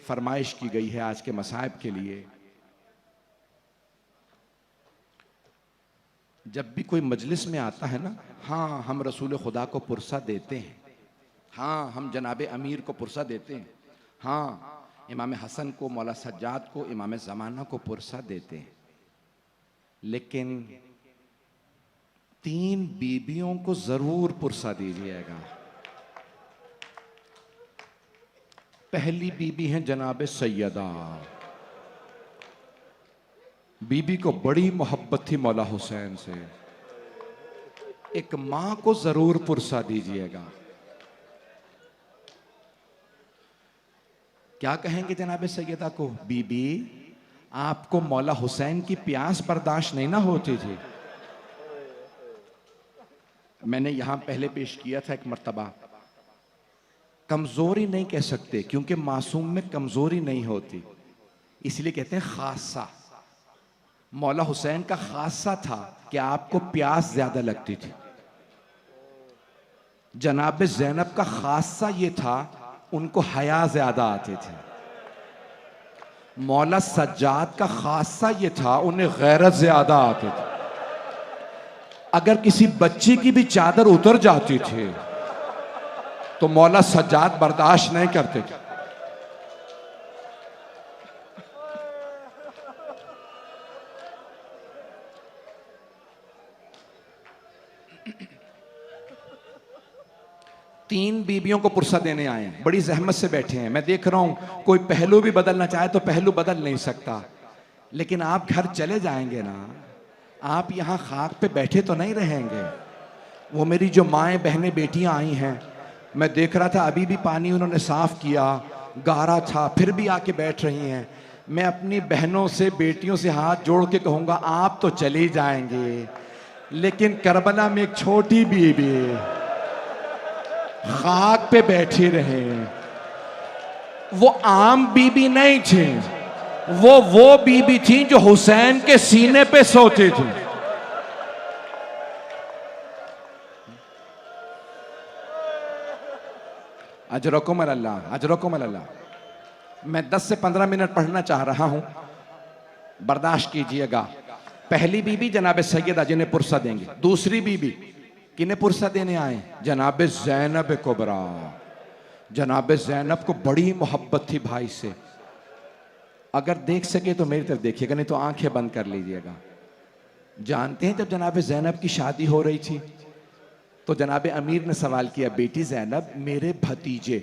फरमाइश की गई है आज के मसाइब के लिए। जब भी कोई मजलिस में आता है ना, हाँ हम रसूल खुदा को पुरसा देते हैं, हाँ हम जनाब अमीर को पुरसा देते हैं, हाँ इमाम हसन को, मौला सज्जाद को, इमाम ज़माना को पुरसा देते हैं, लेकिन 3 बीबियों को जरूर पुरसा दीजिएगा। पहली बीबी है जनाब सैयदा। बीबी को बड़ी मोहब्बत थी मौला हुसैन से। एक मां को जरूर पुरसा दीजिएगा। क्या कहेंगे जनाब सैयदा को? बीबी आपको मौला हुसैन की प्यास बर्दाश्त नहीं ना होती थी। मैंने यहां पहले पेश किया था एक मर्तबा, कमजोरी नहीं कह सकते क्योंकि मासूम में कमजोरी नहीं होती, इसलिए कहते हैं खासा। मौला हुसैन का खासा था कि आपको प्यास ज्यादा लगती थी। जनाब ज़ैनब का खासा ये था, उनको हया ज्यादा आती थी। मौला सज्जाद का खासा ये था, उन्हें गैरत ज्यादा आती थी। अगर किसी बच्ची की भी चादर उतर जाती थी तो मौला सज्जाद बर्दाश्त नहीं करते थे। तीन बीबियों को पुरसा देने आए हैं, बड़ी जहमत से बैठे हैं। मैं देख रहा हूं कोई पहलू भी बदलना चाहे तो पहलू बदल नहीं सकता, लेकिन आप घर चले जाएंगे ना, आप यहां खाक पे बैठे तो नहीं रहेंगे। वो मेरी जो माएँ बहनें बेटियां आई हैं, मैं देख रहा था अभी भी पानी उन्होंने साफ किया, गारा था, फिर भी आके बैठ रही हैं। मैं अपनी बहनों से, बेटियों से हाथ जोड़ के कहूंगा आप तो चले जाएंगे, लेकिन करबला में एक छोटी बीबी खाक पे बैठी रहे। वो आम बीबी नहीं थी, वो बीबी थी जो हुसैन के सीने पे सोती थी। अजरकुम अल्लाह, अजरकुम अल्लाह। मैं 10 से 15 मिनट पढ़ना चाह रहा हूं, बर्दाश्त कीजिएगा। पहली बीबी जनाब सैयदा जिन्हें पुरसा देंगे। दूसरी बीबी किन्हें पुरसा देने आए? जनाब ज़ैनब कुबरा। जनाब ज़ैनब को बड़ी मोहब्बत थी भाई से। अगर देख सके तो मेरी तरफ देखिएगा, नहीं तो आंखें बंद कर लीजिएगा। जानते हैं जब जनाब ज़ैनब की शादी हो रही थी तो जनाब अमीर ने सवाल किया, बेटी ज़ैनब मेरे भतीजे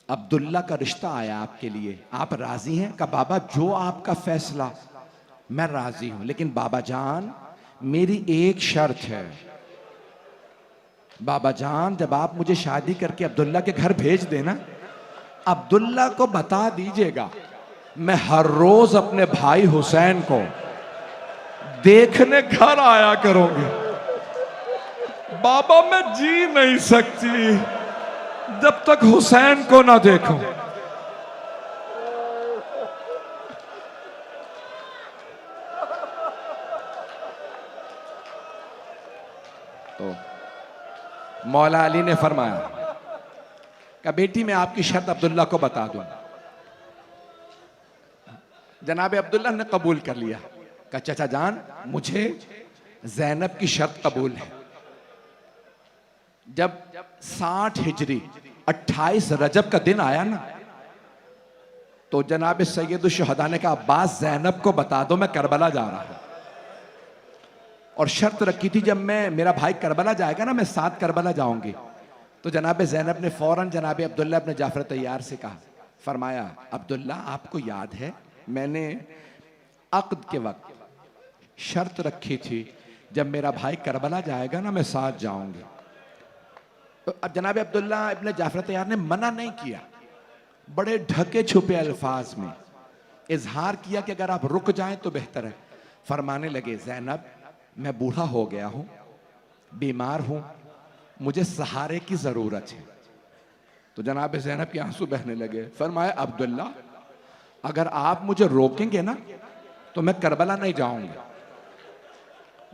अब्दुल्ला का रिश्ता आया आपके लिए, आप राजी हैं? का बाबा जो आपका फैसला, मैं राजी हूं, लेकिन बाबा जान मेरी एक शर्त है। बाबा जान जब आप मुझे शादी करके अब्दुल्ला के घर भेज देना, अब्दुल्ला को बता दीजिएगा मैं हर रोज अपने भाई हुसैन को देखने घर आया करूंगी। बाबा मैं जी नहीं सकती जब तक हुसैन को ना देखूं। तो मौला अली ने फरमाया कि बेटी मैं आपकी शर्त अब्दुल्ला को बता दूं। जनाब अब्दुल्ला ने कबूल कर लिया। कहा चाचा जान मुझे ज़ैनब की शर्त कबूल है। जब 60 हिजरी 28 रजब का दिन आया ना, तो जनाब सैयद शुहदा ने कहा अब्बास ज़ैनब को बता दो मैं करबला जा रहा हूं। और शर्त रखी थी जब मेरा भाई करबला जाएगा ना, मैं साथ करबला जाऊंगी। तो जनाब ज़ैनब ने फौरन जनाब अब्दुल्ला अपने जाफर तैयार से कहा, फरमाया अब्दुल्ला आपको याद है मैंने अक़्द के वक्त शर्त रखी थी जब मेरा भाई करबला जाएगा ना मैं साथ जाऊंगी। तो अब जनाब अब्दुल्ला इब्ने जाफर तैयार ने मना नहीं किया, बड़े ढके छुपे अल्फाज में इजहार किया कि अगर आप रुक जाएं तो बेहतर है। फरमाने लगे ज़ैनब मैं बूढ़ा हो गया हूं, बीमार हूं, मुझे सहारे की जरूरत है। तो जनाब ज़ैनब के आंसू बहने लगे। फरमाया अब्दुल्ला अगर आप मुझे रोकेंगे ना तो मैं करबला नहीं जाऊंगा,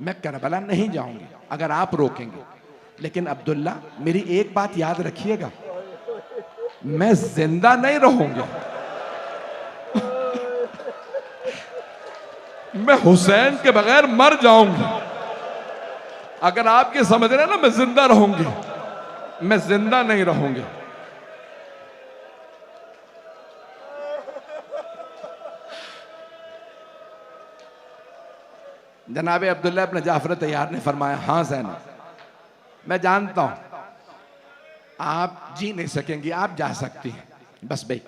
मैं करबला नहीं जाऊंगी अगर आप रोकेंगे। लेकिन अब्दुल्ला मेरी एक बात याद रखिएगा, मैं जिंदा नहीं रहूंगा, मैं हुसैन के बगैर मर जाऊंगी। अगर आप ये समझ रहे हैं ना मैं जिंदा रहूंगी, मैं जिंदा नहीं रहूंगी। जनाब अब्दुल्ला इब्न जाफर तैयार ने फरमाया, हाँ ज़ैनब, मैं जानता हूं आप जी नहीं सकेंगी, आप जा सकती हैं। बस भाई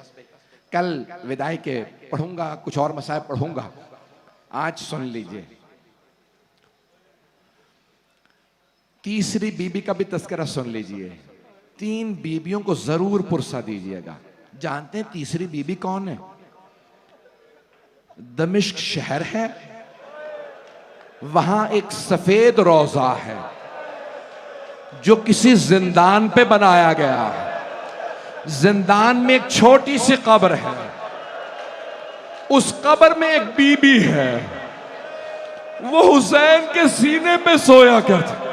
कल विदाई के पढ़ूंगा, कुछ और मसाइब पढ़ूंगा, आज सुन लीजिए। तीसरी बीबी का भी तस्करा सुन लीजिए। 3 बीबियों को जरूर पुरसा दीजिएगा। जानते हैं तीसरी बीबी कौन है? दमिश्क शहर है, वहां एक सफेद रोजा है जो किसी जिंदान पे बनाया गया है। जिंदान में एक छोटी सी कब्र है, उस कब्र में एक बीबी है, वो हुसैन के सीने पे सोया करती।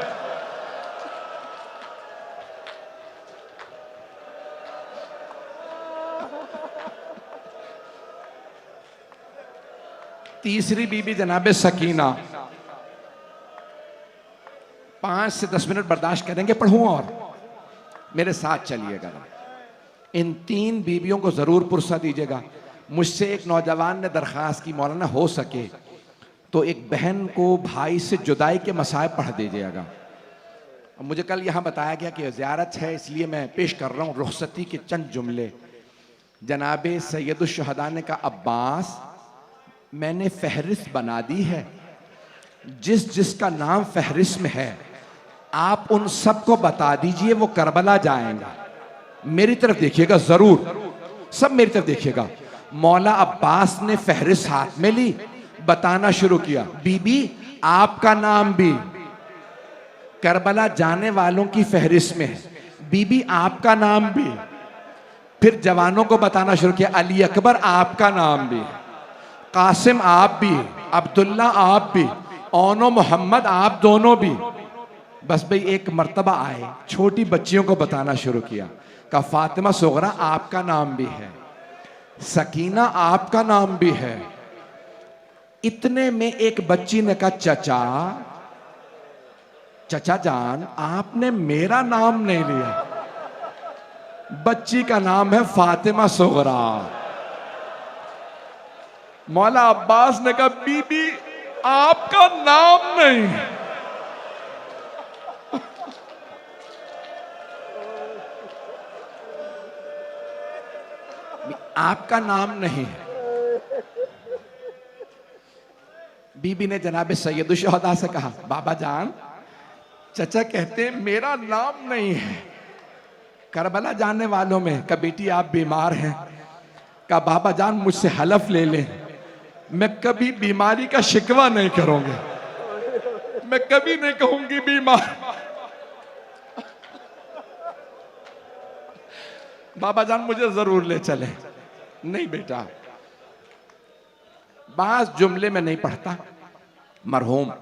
तीसरी बीबी जनाब सकीना। 5 से 10 मिनट बर्दाश्त करेंगे, पढ़ूं और मेरे साथ चलिएगा। इन 3 बीबियों को जरूर पुरसा दीजिएगा। मुझसे एक नौजवान ने दरख्वास्त की, मौलाना हो सके तो एक बहन को भाई से जुदाई के मसाइब पढ़ दीजिएगा। मुझे कल यहाँ बताया गया कि ज़ियारत है, इसलिए मैं पेश कर रहा हूँ रुखसती के चंद जुमले। जनाबे सैयदुश्शहदा ने कहा, अब्बास मैंने फहरिस्त बना दी है, जिस जिसका नाम फहरिस्त में है आप उन सबको बता दीजिए, वो करबला जाएंगा। मेरी तरफ देखिएगा जरूर, सब मेरी तरफ देखिएगा। मौला अब्बास ने फहरिस्त हाथ में ली, बताना शुरू किया, बीबी आपका नाम भी करबला जाने वालों की फहरिस्त में है, बीबी आपका नाम भी। फिर जवानों को बताना शुरू किया, अली अकबर आपका नाम भी, कासिम आप भी, अब्दुल्ला आप भी, ओनो मोहम्मद आप दोनों भी। बस भाई एक मर्तबा आए, छोटी बच्चियों को बताना शुरू किया, कहा फातिमा सुगरा आपका नाम भी है, सकीना आपका नाम भी है। इतने में एक बच्ची ने कहा, चचा चचा जान आपने मेरा नाम नहीं लिया। बच्ची का नाम है फातिमा सुगरा। मौला अब्बास ने कहा, बीबी आपका नाम नहीं। आपका नाम नहीं है। बीबी ने जनाब सैयदुश्शहदा से कहा, बाबा जान चचा कहते हैं मेरा नाम नहीं है। करबला जाने वालों में का बेटी आप बीमार हैं, का बाबा जान मुझसे हलफ ले लें, मैं कभी बीमारी का शिकवा नहीं करूंगी, मैं कभी नहीं कहूंगी बीमार। बाबा जान मुझे जरूर ले चले। नहीं बेटा, बास जुमले में नहीं पढ़ता। मरहूम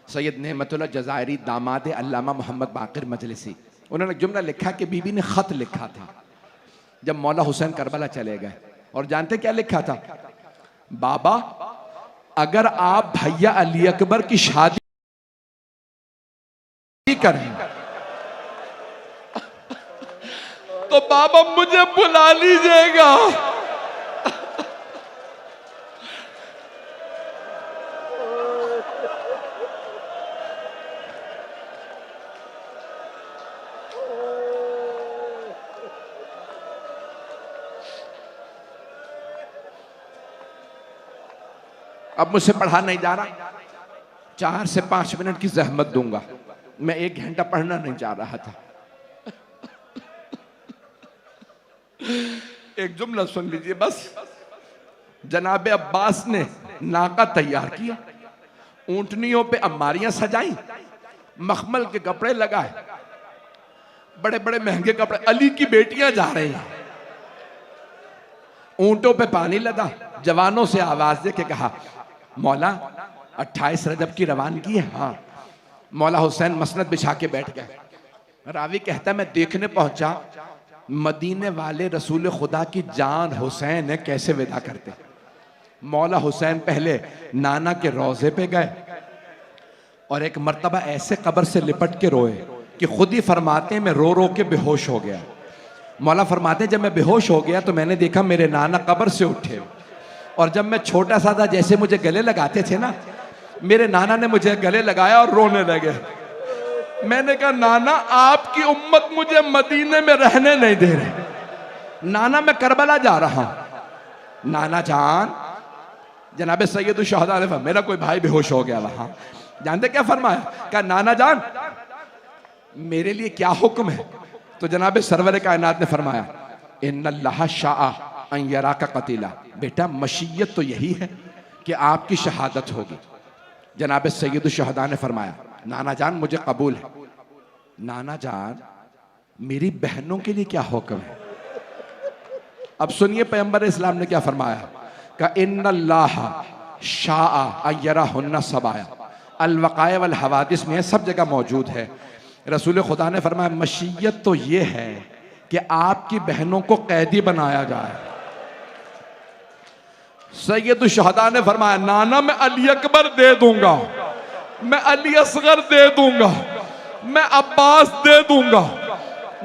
सैयद नेमतुल्लाह जज़ायरी दामाद अल्लामा मोहम्मद बाक़िर मजलिसी, उन्होंने जुमला लिखा कि बीबी ने खत लिखा था जब मौला हुसैन करबला चले गए, और जानते क्या लिखा था? बाबा अगर आप भैया अली अकबर की शादी करें तो बाबा मुझे बुला लीजिएगा। अब मुझसे पढ़ा नहीं जा रहा, 4 से 5 मिनट की जहमत दूंगा। मैं 1 घंटा पढ़ना नहीं चाह रहा था। एक जुमला सुन लीजिए बस। जनाब अब्बास ने नाका तैयार किया, ऊंटनियों पे अम्मारियां सजाई, मखमल के कपड़े लगाए, बड़े बड़े महंगे कपड़े। अली की बेटियां जा रही हैं, ऊंटों पे पानी लगा। जवानों से आवाज दे के कहा, मौला 28 रजब की रवानगी है। हाँ। मौला हुसैन मसनद बिछा के बैठ गए। रावी कहता है मैं देखने पहुंचा, मदीने वाले रसूल खुदा की जान हुसैन है कैसे विदा करते। मौला हुसैन पहले नाना के रोजे पे गए और एक मर्तबा ऐसे कब्र से लिपट के रोए कि खुद ही फरमाते हैं मैं रो रो के बेहोश हो गया। मौला फरमाते हैं जब मैं बेहोश हो गया तो मैंने देखा मेरे नाना कब्र से उठे, और जब मैं छोटा सा था जैसे मुझे गले लगाते थे ना, मेरे नाना ने मुझे गले लगाया और रोने लगे। मैंने कहा नाना आपकी उम्मत मुझे मदीने में रहने नहीं दे रहे, नाना मैं करबला जा रहा हूं। नाना जान, जनाब सैयद शुहदा ने, मेरा कोई भाई बेहोश हो गया वहां, जानते क्या फरमाया? कहा नाना जान मेरे लिए क्या हुक्म है? तो जनाब सरवर कायनात ने फरमाया इन्नल्लाह शाअ अन यराका कतीला, बेटा मशीयत तो यही है कि आपकी शहादत होगी। जनाब सैयद शुहदा ने फरमाया नाना जान मुझे कबूल है। नाना जान मेरी बहनों के लिए क्या हुक्म है? अब सुनिए पैगंबर इस्लाम ने क्या फरमाया, का इन्नल्लाह शाअ अन यराहुन्ना सबाया, अल वक़ाया वल हवादिस में सब जगह मौजूद है। रसूल खुदा ने फरमाया मशीयत तो ये है कि आपकी बहनों को कैदी बनाया जाए। सैयद शुहदा ने फरमाया नाना मैं अली अकबर दे दूंगा, मैं अली असगर दे दूंगा, मैं अब्बास दे दूंगा,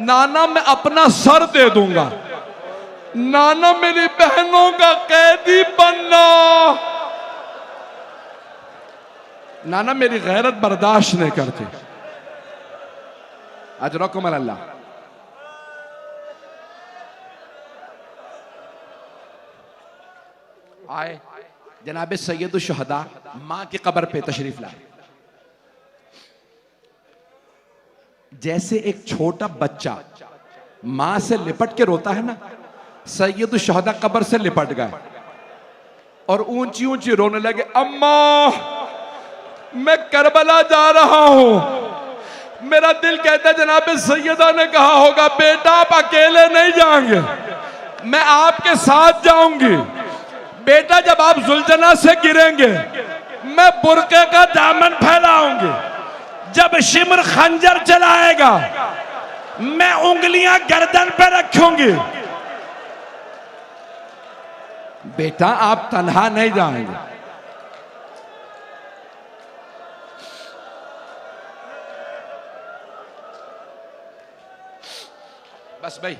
नाना मैं अपना सर दे दूंगा, नाना मेरी बहनों का कैदी बनना, नाना मेरी गैरत बर्दाश्त नहीं करती। अजरकुम अल्लाह। आए जनाब सैयद शुहदा मां की कब्र पे तशरीफ लाए। जैसे एक छोटा बच्चा मां से लिपट के रोता है ना, सैयद शुहदा कब्र से लिपट गए और ऊंची ऊंची रोने लगे, अम्मा मैं करबला जा रहा हूं। मेरा दिल कहता है जनाब सैयदा ने कहा होगा बेटा आप अकेले नहीं जाएंगे, मैं आपके साथ जाऊंगी। बेटा जब आप जुल्जना से गिरेंगे मैं बुरके का दामन फैलाऊंगी, जब शिमर खंजर चलाएगा मैं उंगलियां गर्दन पे रखूंगी। बेटा आप तन्हा नहीं जाएंगे। बस भाई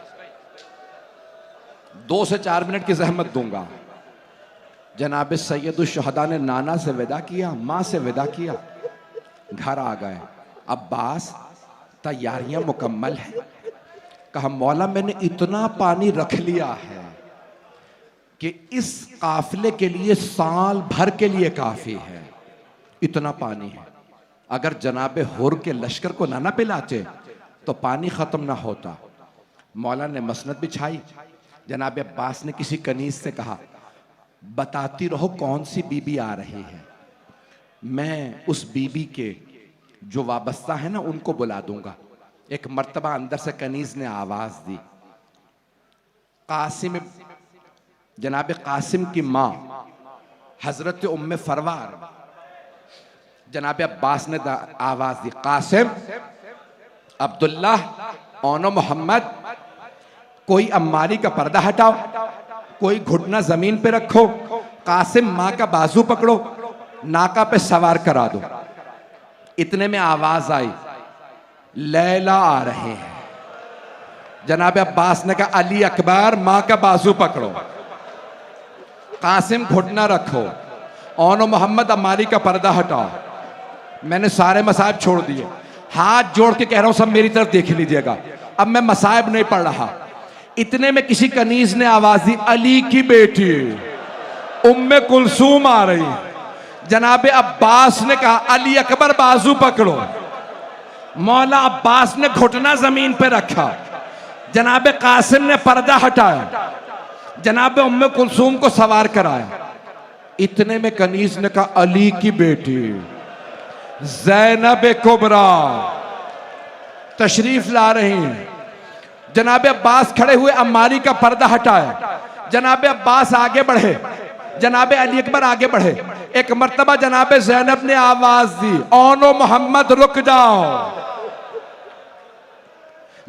2 से 4 मिनट की जहमत दूंगा। जनाब सैयद शुहदा ने नाना से विदा किया, मां से विदा किया, घर आ गए। अब्बास तैयारियां मुकम्मल है। कहा मौला मैंने इतना पानी रख लिया है कि इस काफिले के लिए साल भर के लिए काफी है, इतना पानी है। अगर जनाब हुर के लश्कर को ना पिलाते तो पानी खत्म ना होता। मौला ने मसनद बिछाई। जनाब अब्बास ने किसी कनीज से कहा बताती रहो कौन सी बीबी आ रही है, मैं उस बीबी के जो वाबस्ता है ना उनको बुला दूंगा। एक मर्तबा अंदर से कनीज ने आवाज दी। कासिम, जनाब कासिम की मां हजरत उम्मे फरवार, जनाब अब्बास ने आवाज दी, कासिम, अब्दुल्ला, ओनो मोहम्मद, कोई अम्मारी का पर्दा हटाओ, कोई घुटना जमीन पे रखो, कासिम मां का बाजू पकड़ो, नाका पे सवार करा दो। इतने में आवाज आई लैला आ रहे हैं। जनाब अब्बास ने कहा अली अकबर मां का बाजू पकड़ो, कासिम घुटना रखो, ओनो मोहम्मद अम्मारी का पर्दा हटाओ। मैंने सारे मसाइब छोड़ दिए, हाथ जोड़ के कह रहा हूं सब मेरी तरफ देख लीजिएगा, अब मैं मसाइब नहीं पढ़ रहा। इतने में किसी कनीज ने आवाज दी अली की बेटी उम्मे कुलसूम आ रही। जनाब अब्बास ने कहा अली अकबर बाजू पकड़ो। मौला अब्बास ने घुटना जमीन पे रखा, जनाब कासिम ने पर्दा हटाया, जनाब उम्मे कुलसूम को सवार कराया। इतने में कनीज ने कहा अली की बेटी ज़ैनब कुबरा तशरीफ ला रही हैं। जनाब अब्बास खड़े हुए अम्मारी का पर्दा हटाया, जनाब अब्बास आगे बढ़े, जनाब अली अकबर आगे बढ़े। एक मर्तबा जनाब ज़ैनब ने आवाज दी ओनो मोहम्मद रुक जाओ।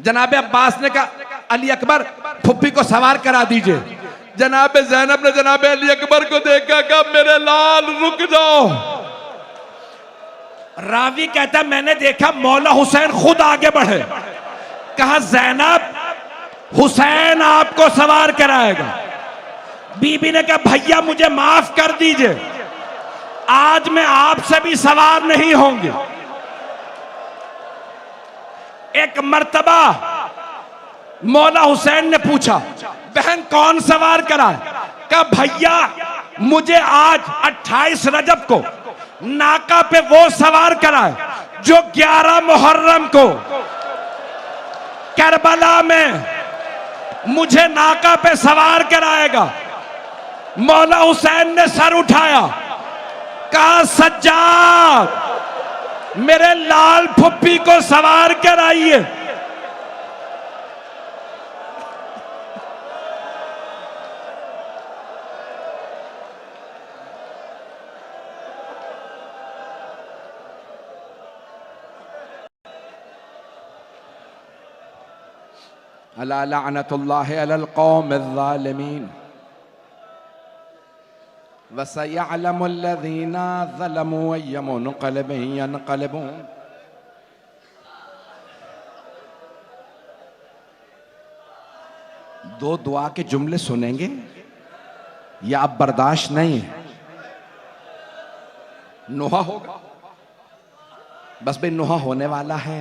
जनाब अब्बास ने कहा अली अकबर फुप्पी को सवार करा दीजिए। जनाब ज़ैनब ने जनाब अली अकबर को देखा, कहा मेरे लाल रुक जाओ। रावी कहता मैंने देखा मौला हुसैन खुद आगे बढ़े, कहा ज़ैनब हुसैन आपको सवार कराएगा। बीबी ने कहा भैया मुझे माफ कर दीजिए, आज मैं आपसे भी सवार नहीं होंगे। एक मर्तबा मौला हुसैन ने पूछा बहन कौन सवार कराए? कहा भैया मुझे आज 28 रजब को नाका पे वो सवार कराए जो 11 मुहर्रम को करबला में मुझे नाका पे सवार कराएगा। मौला हुसैन ने सर उठाया, कहा सज्जाद मेरे लाल फुप्पी को सवार कराइए। अला लअनतुल्लाहि अलल कौमिज़्ज़ालिमीन वसयअलमुल्लज़ीना ज़लमू अय्य मुनक़लिबिन यनक़लिबून। दो दुआ के जुमले सुनेंगे या अब बर्दाश्त नहीं है? नोहा होगा बस भाई, नोहा होने वाला है।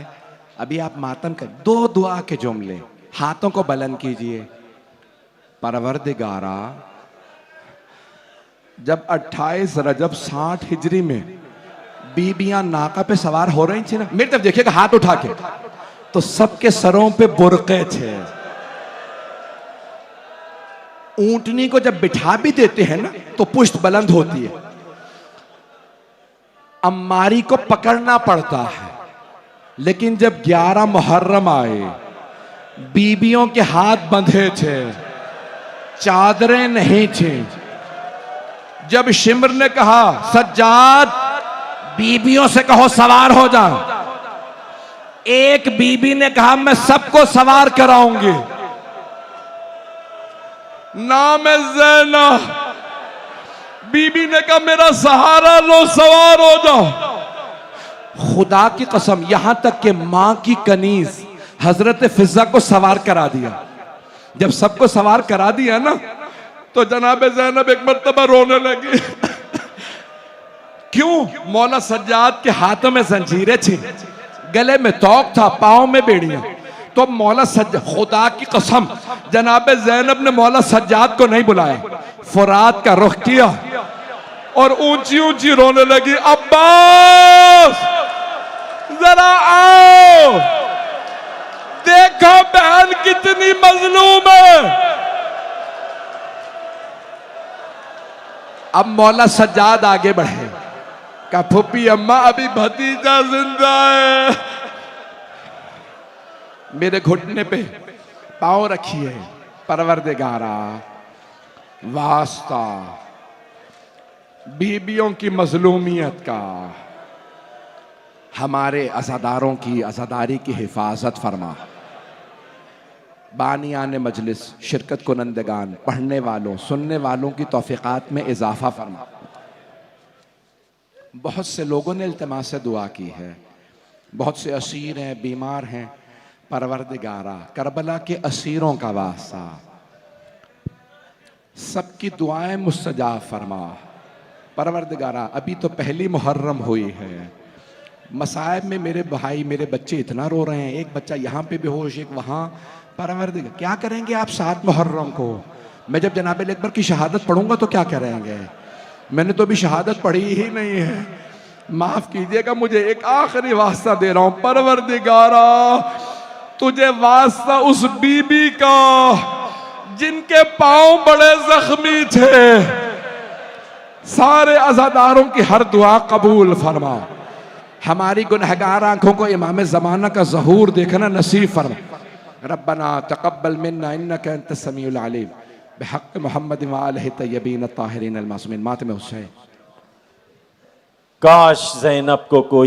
अभी आप मातम कर, दो दुआ के जुमले, हाथों को बुलंद कीजिए। परवरदिगारा जब 28 रजब 60 हिजरी में बीबियां नाका पे सवार हो रही थी ना, मेरी तरफ देखिएगा हाथ उठा के, तो सबके सरों पे बुर्के थे। ऊंटनी को जब बिठा भी देते हैं ना तो पुष्ट बुलंद होती है, अम्मारी को पकड़ना पड़ता है। लेकिन जब 11 मुहर्रम आए, बीबियों के हाथ बंधे थे, चादरें नहीं थी। जब शिमर ने कहा सज्जाद बीबियों से कहो सवार हो जाओ, एक बीबी ने कहा मैं सबको सवार कराऊंगी, नाम है ज़ैना। बीबी ने कहा मेरा सहारा लो, सवार हो जाओ। खुदा की कसम यहां तक कि मां की कनीज हजरत फिजा को सवार करा दिया। जब सबको सवार करा दिया ना तो जनाब ज़ैनब एक मर्तबा रोने लगी। क्यों? मौला सज्जाद के हाथों में जंजीरें थी, गले में तौक था, पांव में बेड़ियां। तो मौला सज्जाद, खुदा की कसम जनाब ज़ैनब ने मौला सज्जाद को नहीं बुलाया, फुरात का रुख किया और ऊंची ऊंची रोने लगी, अब्बास जरा आओ, देखो बहन कितनी मजलूम है। अब मौला सज्जाद आगे बढ़े, कहा फूफी अम्मा अभी भतीजा जिंदा है, मेरे घुटने पे पांव रखिए। परवरदिगारा वास्ता बीबियों की मजलूमियत का, हमारे अज़ादारों की अज़ादारी की हिफाजत फरमा। बानियान मजलिस, शिरकत कुनंदगान, पढ़ने वालों, सुनने वालों की तौफीक़ात में इजाफा फरमा। बहुत से लोगों ने इल्तिमास से दुआ की है, बहुत से असीर हैं, बीमार हैं। परवरदिगारा करबला के असीरों का वास्ता सबकी दुआएं मुस्तजाब फरमा। परवरदिगारा अभी तो पहली मुहर्रम हुई है, मसाइब में मेरे भाई मेरे बच्चे इतना रो रहे हैं, एक बच्चा यहाँ पे बेहोश, एक वहाँ। परवरदिगार क्या करेंगे आप 7 मुहर्रम को? मैं जब जनाब अकबर की शहादत पढ़ूंगा तो क्या करेंगे? मैंने तो अभी शहादत पढ़ी ही नहीं है, माफ कीजिएगा, मुझे एक आखिरी वास्ता दे रहा हूं। परवरदिगारा तुझे वास्ता उस बीबी का जिनके पांव बड़े जख्मी थे, सारे अज़ादारों की हर दुआ कबूल फरमा। हमारी गुनहगार आंखों को इमाम ज़माना का ज़हूर देखना नसीब फरमा। रब्बना तक़ब्बल मिन्ना इन्नका अंतस समीउल अलीम बिहक़्क़ि मुहम्मद व आलिहि तय्यबीन अत्ताहिरीन अल मासूमीन। मातम हुसैन। काश ज़ैनब को कोई